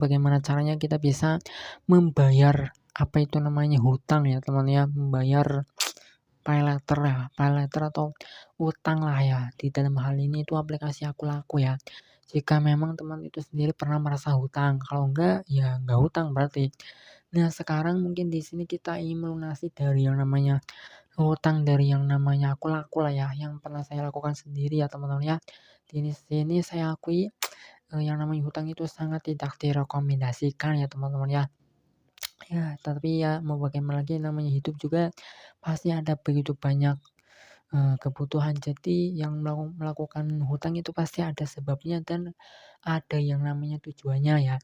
bagaimana caranya kita bisa membayar apa itu namanya hutang ya teman ya, membayar paylater atau utang lah ya. Di dalam hal ini itu aplikasi Aku Laku ya. Jika memang teman itu sendiri pernah merasa hutang, kalau enggak ya enggak hutang berarti. Nah, sekarang mungkin di sini kita ingin melunasi dari yang namanya hutang dari yang namanya Aku Laku lah ya, yang pernah saya lakukan sendiri ya teman-teman ya. Di sini saya akui yang namanya hutang itu sangat tidak direkomendasikan ya teman-teman ya. Ya, tapi ya mau bagaimana lagi namanya hidup juga pasti ada begitu banyak kebutuhan. Jadi yang melakukan hutang itu pasti ada sebabnya dan ada yang namanya tujuannya ya.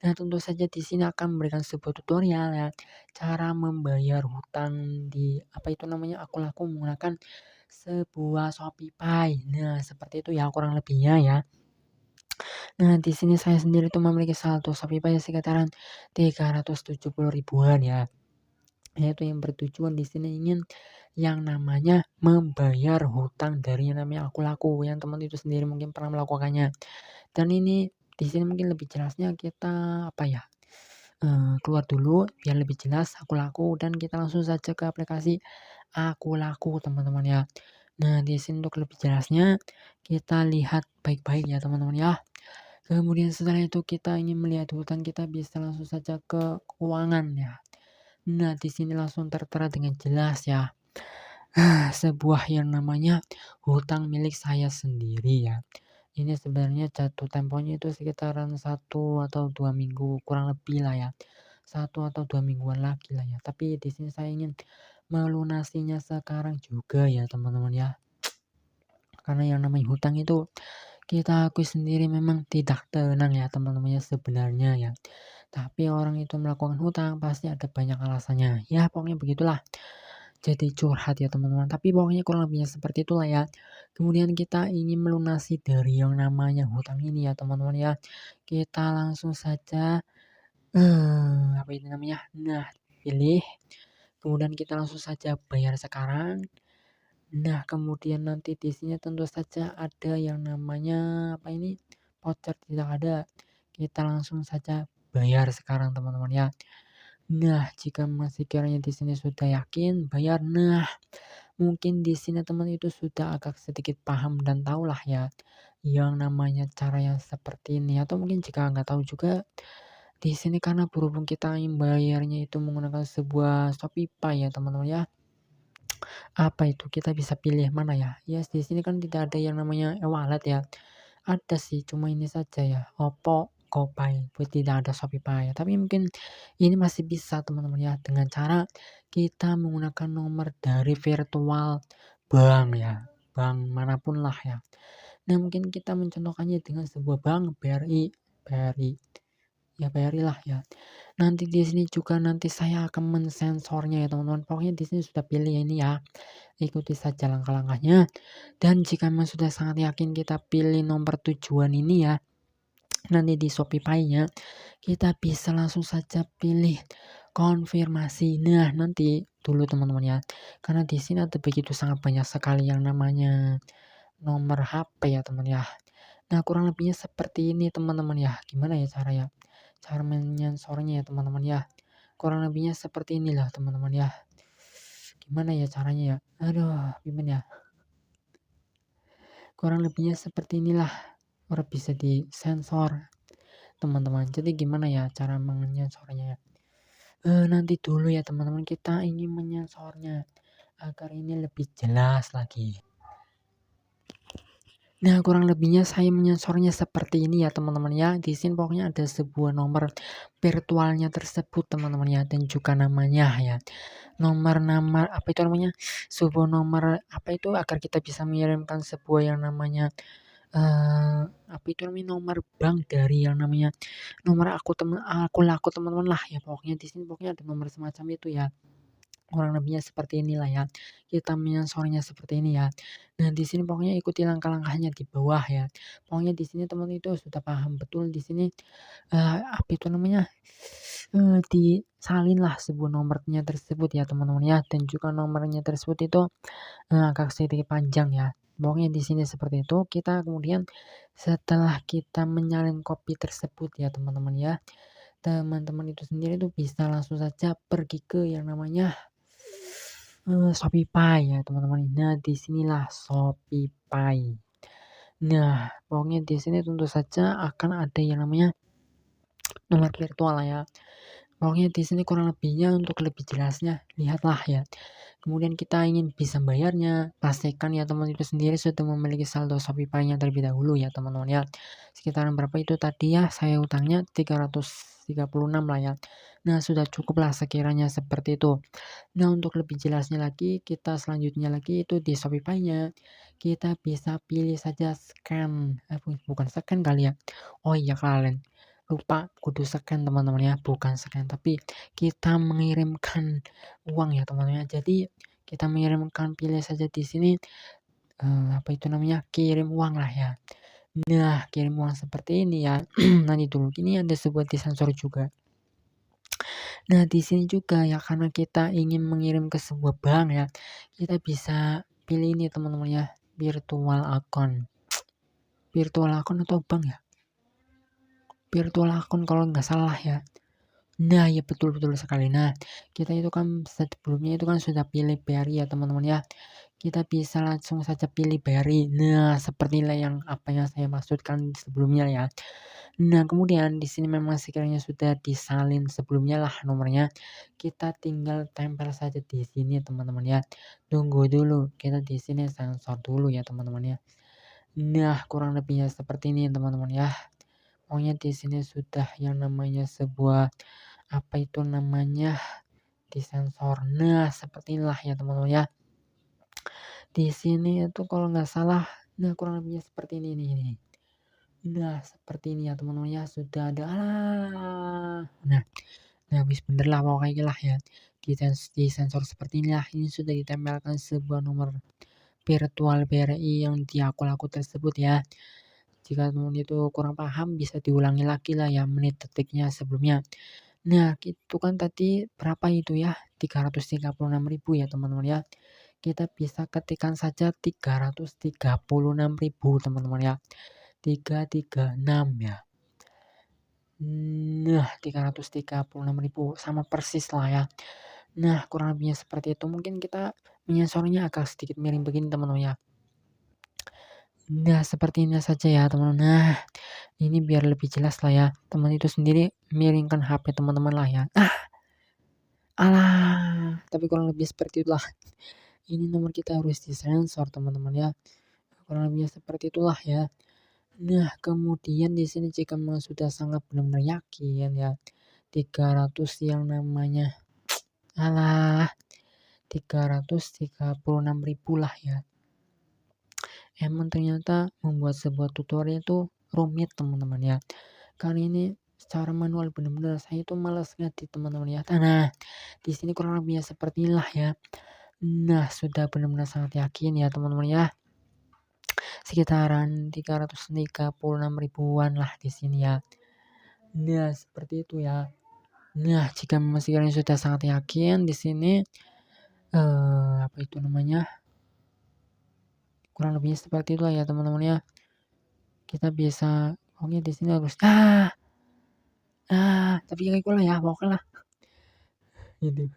Nah, tentu saja di sini akan memberikan sebuah tutorial ya, cara membayar hutang di apa itu namanya Aku Laku menggunakan sebuah Shopee. Nah, seperti itu ya kurang lebihnya ya. Nah, di sini saya sendiri tuh memiliki saldo Shopee sekitaran 370 ribuan ya. Yaitu yang bertujuan di sini ingin yang namanya membayar hutang dari yang namanya Aku Laku yang teman itu sendiri mungkin pernah melakukannya. Dan ini di sini mungkin lebih jelasnya kita apa ya? Keluar dulu biar lebih jelas Aku Laku dan kita langsung saja ke aplikasi Aku Laku teman-teman ya. Nah, di sini untuk lebih jelasnya kita lihat baik-baik ya teman-teman ya. Kemudian setelah itu kita ingin melihat hutang, kita bisa langsung saja ke keuangan ya. Nah, di sini langsung tertera dengan jelas ya. Sebuah yang namanya hutang milik saya sendiri ya. Ini sebenarnya jatuh temponya itu sekitaran 1 atau 2 minggu kurang lebih lah ya. 1 atau 2 mingguan lagi lah ya. Tapi di sini saya ingin melunasinya sekarang juga ya teman-teman ya. Karena yang namanya hutang itu kita akui sendiri memang tidak tenang ya teman-teman ya sebenarnya ya. Tapi orang itu melakukan hutang pasti ada banyak alasannya. Ya pokoknya begitulah. Jadi curhat ya teman-teman. Tapi pokoknya kurang lebihnya seperti itulah ya. Kemudian kita ingin melunasi dari yang namanya hutang ini ya teman-teman ya. Kita langsung saja apa itu namanya? Nah, pilih. Kemudian kita langsung saja bayar sekarang. Nah, kemudian nanti di sini tentu saja ada yang namanya apa ini? Voucher tidak ada. Kita langsung saja bayar sekarang teman-teman ya. Nah, jika masih kiranya di sini sudah yakin bayar, nah mungkin di sini teman itu sudah agak sedikit paham dan tahulah ya yang namanya cara yang seperti ini atau mungkin jika nggak tahu juga di sini karena berhubung kita ingin bayarnya itu menggunakan sebuah Shopee ya teman-teman ya. Apa itu kita bisa pilih mana ya? Ya di sini kan tidak ada yang namanya e-wallet ya. Ada sih, cuma ini saja ya, Oppo, GoPay, tidak ada Shopee. Tapi mungkin ini masih bisa teman-teman ya, dengan cara kita menggunakan nomor dari virtual bank ya, bank manapun lah ya. Nah, mungkin kita mencontohkannya dengan sebuah bank BRI, ya BRI lah ya. Nanti di sini juga nanti saya akan mensensornya ya teman-teman. Pokoknya di sini sudah pilih ini ya. Ikuti saja langkah-langkahnya. Dan jika memang sudah sangat yakin kita pilih nomor tujuan ini ya, nanti di Shopee-nya kita bisa langsung saja pilih konfirmasi. Nah, nanti dulu teman-teman ya. Karena di sini ada begitu sangat banyak sekali yang namanya nomor HP ya teman ya. Nah, kurang lebihnya seperti ini teman-teman ya. Gimana ya cara menyensornya ya teman-teman ya. Kurang lebihnya seperti inilah teman-teman ya. Gimana ya caranya ya? Aduh, gimana ya? Kurang lebihnya seperti inilah. Orang bisa disensor teman-teman. Jadi gimana ya cara menyensornya ya? Nanti dulu ya teman-teman, kita ingin menyensornya agar ini lebih jelas lagi. Nah, kurang lebihnya saya menyensornya seperti ini ya teman-teman ya. Di sini pokoknya ada sebuah nomor virtualnya tersebut teman-teman ya, dan juga namanya ya. Nomor apa itu namanya? Sebuah nomor apa itu agar kita bisa mengirimkan sebuah yang namanya apa itu namanya nomor bank dari yang namanya nomor Aku Laku teman-teman lah ya. Pokoknya di sini pokoknya ada nomor semacam itu ya. Kurang lebihnya seperti inilah ya. Kita menyensornya seperti ini ya. Nah, di sini pokoknya ikuti langkah-langkahnya di bawah ya. Pokoknya di sini teman itu sudah paham betul di sini apa itu namanya? Disalinlah sebuah nomornya tersebut ya teman-teman ya, dan juga nomornya tersebut itu agak sedikit panjang ya. Pokoknya di sini seperti itu. Kita kemudian setelah kita menyalin kopi tersebut ya teman-teman ya, teman-teman itu sendiri tuh bisa langsung saja pergi ke yang namanya Shopify ya teman-teman. Nah, disinilah Shopify. Nah, pokoknya di sini tentu saja akan ada yang namanya nomor virtual lah ya. Pokoknya di sini kurang lebihnya untuk lebih jelasnya lihatlah ya. Kemudian kita ingin bisa bayarnya, pastikan ya teman itu sendiri sudah memiliki saldo Shopify-nya terlebih dahulu ya teman-teman ya. Sekitaran berapa itu tadi ya saya utangnya 336 lah ya. Nah, sudah cukup lah sekiranya seperti itu. Nah, untuk lebih jelasnya lagi, kita selanjutnya lagi itu di Shopify-nya. Kita bisa pilih saja scan, bukan scan kali ya. Oh iya kalian lupa kudu scan teman-teman ya, bukan scan tapi kita mengirimkan uang ya teman-teman ya. Jadi kita mengirimkan pilih saja di sini apa itu namanya kirim uang lah ya. Nah, kirim uang seperti ini ya. Nanti dulu ini ada sebuah disensor juga. Nah, di sini juga ya karena kita ingin mengirim ke sebuah bank ya, kita bisa pilih ini teman-teman ya, virtual account. Virtual account atau bank ya? Virtual account kalau nggak salah ya. Nah, ya betul-betul sekali. Nah, kita itu kan sebelumnya itu kan sudah pilih BRI ya teman-teman ya. Kita bisa langsung saja pilih BRI. Nah, sepertilah yang apa yang saya maksudkan sebelumnya ya. Nah, kemudian di sini memang sekiranya sudah disalin sebelumnya lah nomornya, kita tinggal tempel saja di sini teman-teman ya. Tunggu dulu, kita di sini sensor dulu ya teman-teman ya. Nah, kurang lebihnya seperti ini teman-teman ya. Pokoknya di sini sudah yang namanya sebuah apa itu namanya disensor. Nah, seperti inilah ya teman-teman ya. Di sini itu kalau nggak salah, nah kurang lebihnya seperti ini nih. Nah, seperti ini ya teman-teman ya, sudah ada. Nah, habis bener lah pokoknya lah ya. Di sensor seperti inilah ini sudah ditempelkan sebuah nomor virtual BRI yang di akun aku tersebut ya. Jika teman itu kurang paham bisa diulangi lagi lah ya menit detiknya sebelumnya. Nah, itu kan tadi berapa itu ya? 336.000 ya teman-teman ya. Kita bisa ketikkan saja 336.000 teman-teman ya. 336 ya. Nah, 336.000 sama persis lah ya. Nah, kurang lebihnya seperti itu. Mungkin kita menyensornya agak sedikit miring begini teman-teman ya. Nah, seperti ini saja ya teman-teman. Nah, ini biar lebih jelas lah ya. Teman itu sendiri miringkan HP teman-teman lah ya. Alah, tapi kurang lebih seperti itulah. Ini nomor kita harus disensor teman-teman ya. Kurang lebihnya seperti itulah ya. Nah, kemudian di sini jika memang sudah sangat benar-benar yakin ya, 300 yang namanya alah 336.000 lah ya. Emang ternyata membuat sebuah tutorial itu rumit teman-teman ya. Kali ini secara manual benar-benar saya itu malas ngedit teman-teman ya. Nah, di sini kurang lebihnya seperti inilah ya. Nah, sudah benar-benar sangat yakin ya teman-teman ya. Sekitaran 336 ribuan lah di sini ya. Nah, seperti itu ya. Nah, jika memang sekiranya sudah sangat yakin di sini apa itu namanya? Kurang lebihnya seperti itu ya teman-teman ya. Kita bisa pokoknya di sini harus tapi kayak gue lah ya pokoknya lah gitu.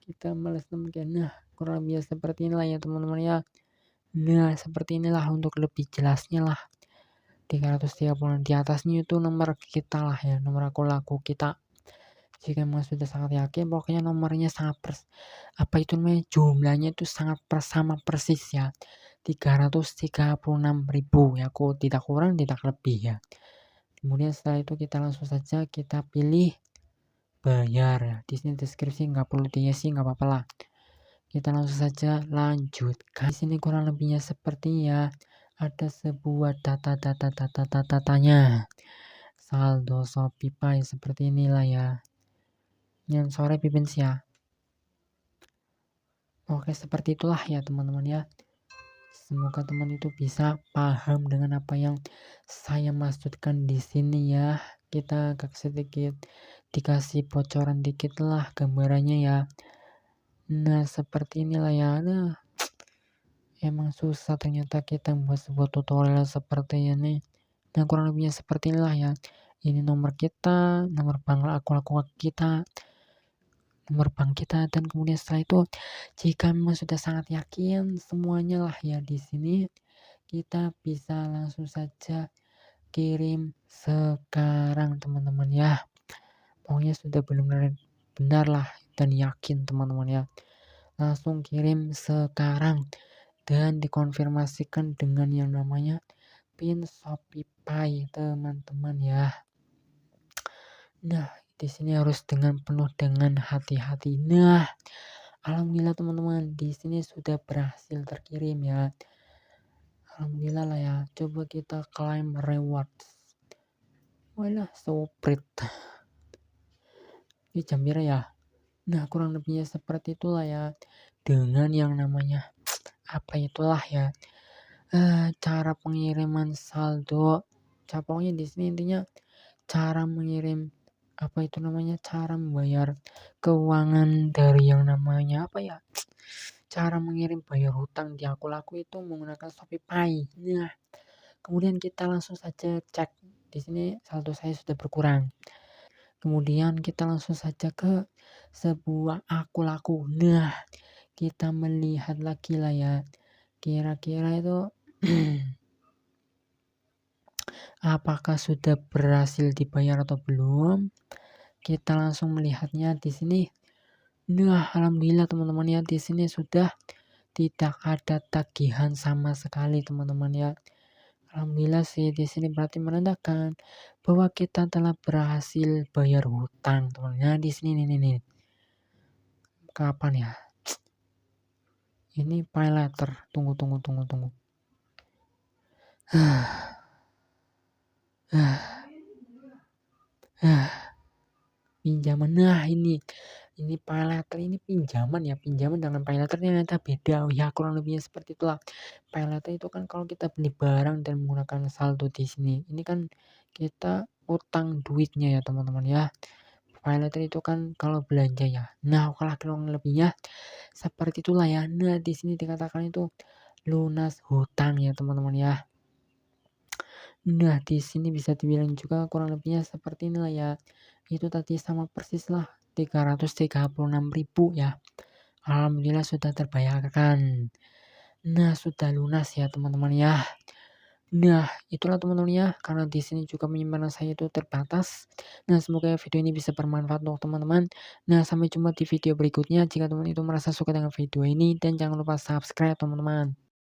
Kita males mungkin. Nah, kurang lebih seperti inilah ya teman-teman ya. Nah, seperti inilah untuk lebih jelasnya lah. 330 di atasnya itu nomor kita lah ya, nomor akun laku kita. Jika memang sudah sangat yakin pokoknya nomornya sangat apa itu namanya jumlahnya itu sangat sama persis ya. 336.000 ya, aku tidak kurang tidak lebih ya. Kemudian setelah itu kita langsung saja kita pilih bayar ya. Di sini deskripsi nggak perlu diisi nggak apa-apa lah. Kita langsung saja lanjutkan. Di sini kurang lebihnya seperti ya ada sebuah datanya. Saldo Shopify seperti inilah ya. Yang sore pipin ya. Oke, seperti itulah ya teman-teman ya. Semoga teman itu bisa paham dengan apa yang saya maksudkan di sini ya. Kita agak sedikit dikasih bocoran dikit lah gambarannya ya. Nah, seperti inilah ya. Nah, emang susah ternyata kita membuat sebuah tutorial seperti ini. Nah, kurang lebihnya seperti inilah ya. Ini nomor kita, nomor bank akun kita, nomor bank kita, dan kemudian setelah itu jika memang sudah sangat yakin semuanya lah ya di sini, kita bisa langsung saja kirim sekarang teman-teman ya. Pokoknya sudah benar-benar benar lah dan yakin teman-teman ya. Langsung kirim sekarang dan dikonfirmasikan dengan yang namanya pin Shopee teman-teman ya. Nah, di sini harus dengan penuh dengan hati-hati. Nah, alhamdulillah teman-teman, di sini sudah berhasil terkirim ya. Alhamdulillah lah ya. Coba kita claim rewards. Walah, soprit. Ini jam berapa ya? Nah, kurang lebihnya seperti itulah ya. Dengan yang namanya apa itulah ya. Cara pengiriman saldo. Pokoknya di sini intinya cara mengirim apa itu namanya, cara membayar keuangan dari yang namanya apa ya, cara mengirim bayar hutang di akun aku itu menggunakan Shopee. Nah, kemudian kita langsung saja cek di sini saldo saya sudah berkurang. Kemudian kita langsung saja ke sebuah akun aku. Nah, kita melihat lagi lah ya, kira-kira itu apakah sudah berhasil dibayar atau belum. Kita langsung melihatnya di sini. Nah, alhamdulillah teman-teman ya, di sini sudah tidak ada tagihan sama sekali teman-teman ya. Alhamdulillah sih, di sini berarti menandakan bahwa kita telah berhasil bayar hutang teman-teman. Nah, di sini nih. Kapan ya? Ini pay letter. Tunggu. Pinjaman. Nah, ini pay letter, ini pinjaman ya. Pinjaman dengan pay letter ternyata beda. Ya, kurang lebihnya seperti itulah. Pay letter itu kan kalau kita beli barang dan menggunakan saldo di sini. Ini kan kita utang duitnya ya, teman-teman ya. Pay letter itu kan kalau belanja ya. Nah, kalau kurang lebihnya seperti itulah ya. Nah, di sini dikatakan itu lunas hutang ya, teman-teman ya. Nah, di sini bisa dibilang juga kurang lebihnya seperti inilah ya. Itu tadi sama persis lah 336.000 ya. Alhamdulillah sudah terbayarkan. Nah, sudah lunas ya teman-teman ya. Nah, itulah teman-teman ya, karena di sini juga penyimpanan saya itu terbatas. Nah, semoga video ini bisa bermanfaat untuk teman-teman. Nah, sampai jumpa di video berikutnya. Jika teman-teman itu merasa suka dengan video ini, dan jangan lupa subscribe teman-teman.